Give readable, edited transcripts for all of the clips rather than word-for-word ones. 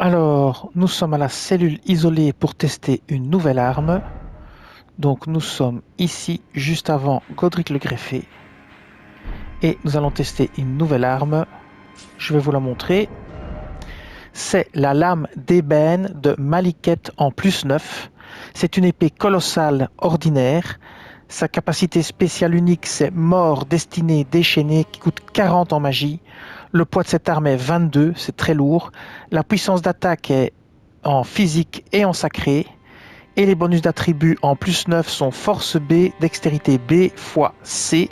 Alors, nous sommes à la cellule isolée pour tester une nouvelle arme. Donc nous sommes ici juste avant Godric le Greffé. Et nous allons tester une nouvelle arme. Je vais vous la montrer. C'est la lame d'ébène de Maliket en +9. C'est une épée colossale ordinaire. Sa capacité spéciale unique, c'est mort, destinée, déchaînée, qui coûte 40 en magie. Le poids de cette arme est 22, c'est très lourd. La puissance d'attaque est en physique et en sacré. Et les bonus d'attributs en +9 sont force B, dextérité B fois C.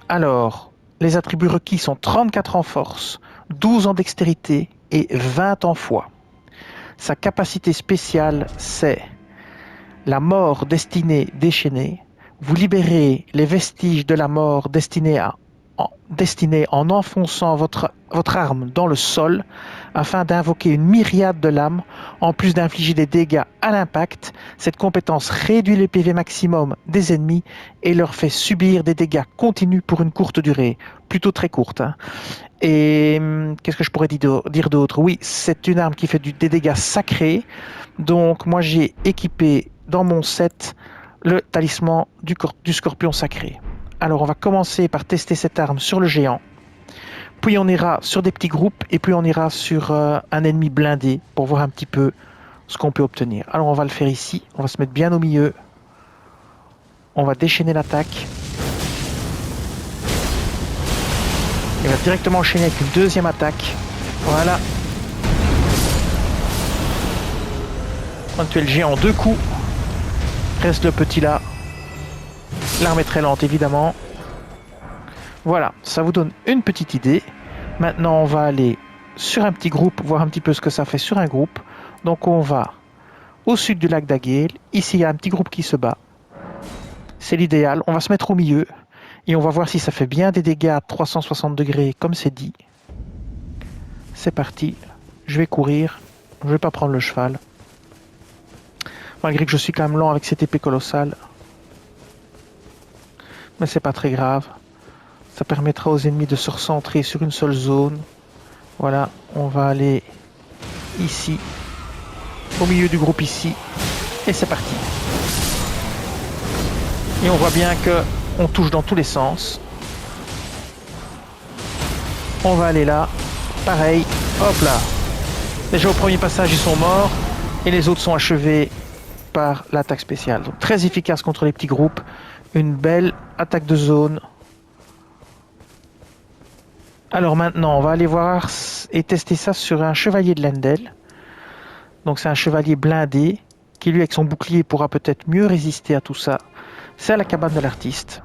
Alors, les attributs requis sont 34 en force, 12 en dextérité et 20 en foi. Sa capacité spéciale, c'est la mort destinée déchaînée. Vous libérez les vestiges de la mort destinée en enfonçant votre arme dans le sol afin d'invoquer une myriade de lames, en plus d'infliger des dégâts à l'impact. Cette compétence réduit les PV maximum des ennemis et leur fait subir des dégâts continus pour une courte durée, plutôt très courte. Et qu'est-ce que je pourrais dire d'autre? Oui, c'est une arme qui fait des dégâts sacrés. Donc moi j'ai équipé dans mon set le talisman du scorpion sacré. Alors on va commencer par tester cette arme sur le géant, puis on ira sur des petits groupes et puis on ira sur un ennemi blindé pour voir un petit peu ce qu'on peut obtenir. Alors on va le faire ici, on va se mettre bien au milieu, on va déchaîner l'attaque. Il va directement enchaîner avec une deuxième attaque. Voilà. On va tuer le géant en 2 coups. Reste le petit là. L'arme est très lente évidemment. Voilà, ça vous donne une petite idée. Maintenant on va aller sur un petit groupe, voir un petit peu ce que ça fait sur un groupe. Donc on va au sud du lac d'Aguel. Ici il y a un petit groupe qui se bat. C'est l'idéal. On va se mettre au milieu. Et on va voir si ça fait bien des dégâts à 360 degrés comme c'est dit. C'est parti. Je vais courir. Je vais pas prendre le cheval. Malgré que je suis quand même lent avec cette épée colossale. Mais c'est pas très grave. Ça permettra aux ennemis de se recentrer sur une seule zone. Voilà, on va aller ici. Au milieu du groupe ici. Et c'est parti. Et on voit bien que on touche dans tous les sens. On va aller là. Pareil. Hop là. Déjà au premier passage ils sont morts. Et les autres sont achevés par l'attaque spéciale. Donc très efficace contre les petits groupes. Une belle attaque de zone. Alors maintenant, on va aller voir et tester ça sur un chevalier de Lendel. Donc c'est un chevalier blindé qui lui avec son bouclier pourra peut-être mieux résister à tout ça. C'est à la cabane de l'artiste.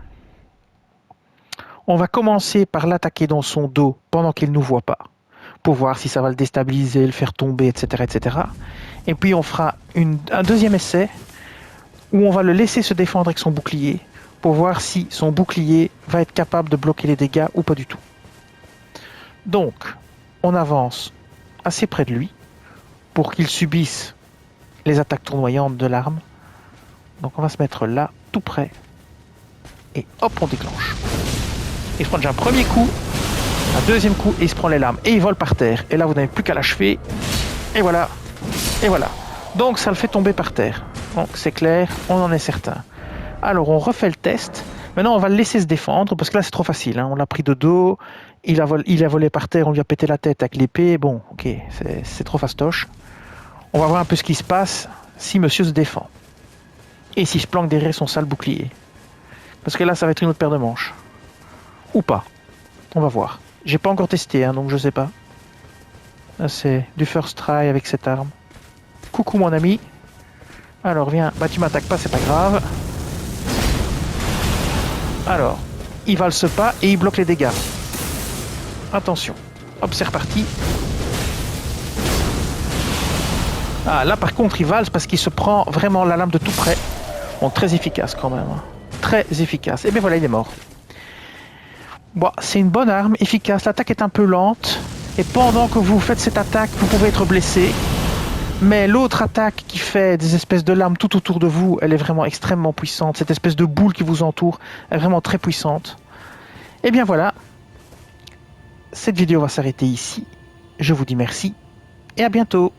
On va commencer par l'attaquer dans son dos pendant qu'il ne nous voit pas, pour voir si ça va le déstabiliser, le faire tomber, etc. etc. Et puis on fera un deuxième essai où on va le laisser se défendre avec son bouclier, pour voir si son bouclier va être capable de bloquer les dégâts ou pas du tout. Donc, on avance assez près de lui pour qu'il subisse les attaques tournoyantes de l'arme. Donc on va se mettre là, tout près. Et hop, on déclenche. Il se prend déjà un premier coup, un deuxième coup, et il se prend les lames. Et il vole par terre. Et là, vous n'avez plus qu'à l'achever. Et voilà. Et voilà. Donc ça le fait tomber par terre. Donc c'est clair, on en est certain. Alors on refait le test. Maintenant, on va le laisser se défendre, parce que là, c'est trop facile. On l'a pris de dos, il a volé par terre, on lui a pété la tête avec l'épée. Bon, ok, c'est trop fastoche. On va voir un peu ce qui se passe si monsieur se défend. Et s'il se planque derrière son sale bouclier. Parce que là, ça va être une autre paire de manches. Ou pas. On va voir. J'ai pas encore testé, donc je sais pas. Là, c'est du first try avec cette arme. Coucou mon ami. Alors viens, bah tu m'attaques pas, c'est pas grave. Alors, il valse pas et il bloque les dégâts. Attention. Hop, c'est reparti. Ah, là par contre, il valse parce qu'il se prend vraiment la lame de tout près. Bon, très efficace quand même. Très efficace. Et bien voilà, il est mort. Bon, c'est une bonne arme, efficace. L'attaque est un peu lente. Et pendant que vous faites cette attaque, vous pouvez être blessé. Mais l'autre attaque qui fait des espèces de lames tout autour de vous, elle est vraiment extrêmement puissante. Cette espèce de boule qui vous entoure est vraiment très puissante. Et bien voilà. Cette vidéo va s'arrêter ici. Je vous dis merci et à bientôt.